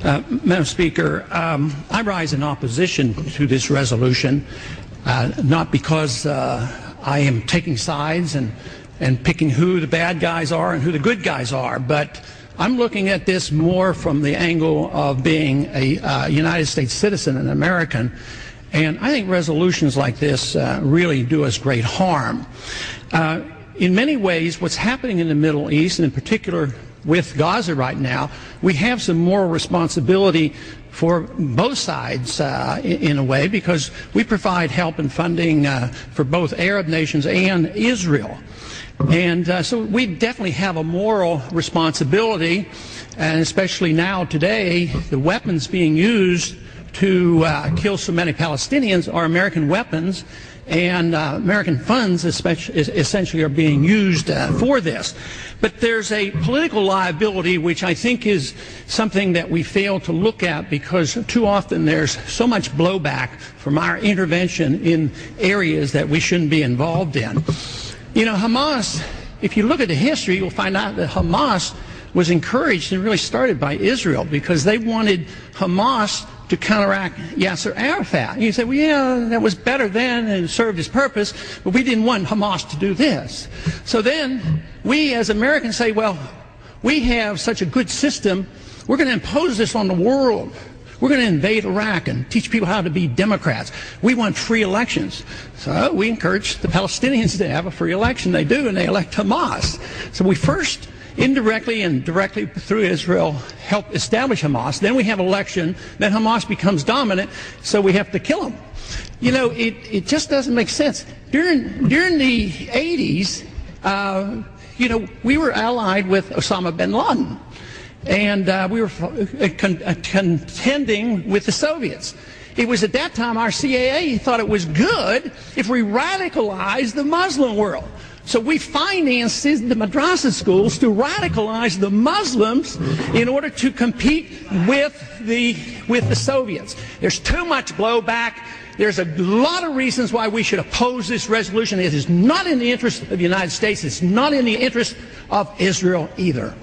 Madam Speaker, I rise in opposition to this resolution, not because I am taking sides and picking who the bad guys are and who the good guys are, but I'm looking at this more from the angle of being a United States citizen, an American, and I think resolutions like this really do us great harm. In many ways, what's happening in the Middle East, and in particular with Gaza right now, we have some moral responsibility for both sides in a way, because we provide help and funding for both Arab nations and Israel. And so we definitely have a moral responsibility, and especially now today, the weapons being used to kill so many Palestinians are American weapons, and American funds essentially are being used for this. But there's a political liability which I think is something that we fail to look at, because too often there's so much blowback from our intervention in areas that we shouldn't be involved in. You know, Hamas, if you look at the history, you'll find out that Hamas was encouraged and really started by Israel, because they wanted Hamas to counteract Yasser Arafat. And you say, well, yeah, that was better then and served its purpose, but we didn't want Hamas to do this. So then we as Americans say, well, we have such a good system, we're going to impose this on the world. We're going to invade Iraq and teach people how to be Democrats. We want free elections. So we encourage the Palestinians to have a free election. They do, and they elect Hamas. So we first indirectly and directly through Israel help establish Hamas. Then we have election. Then Hamas becomes dominant, so we have to kill them. You know, it just doesn't make sense. During the 80s, you know, we were allied with Osama bin Laden. And we were contending with the Soviets. It was at that time our CAA thought it was good if we radicalized the Muslim world. So we financed the madrasa schools to radicalize the Muslims in order to compete with the Soviets. There's too much blowback. There's a lot of reasons why we should oppose this resolution. It is not in the interest of the United States. It's not in the interest of Israel either.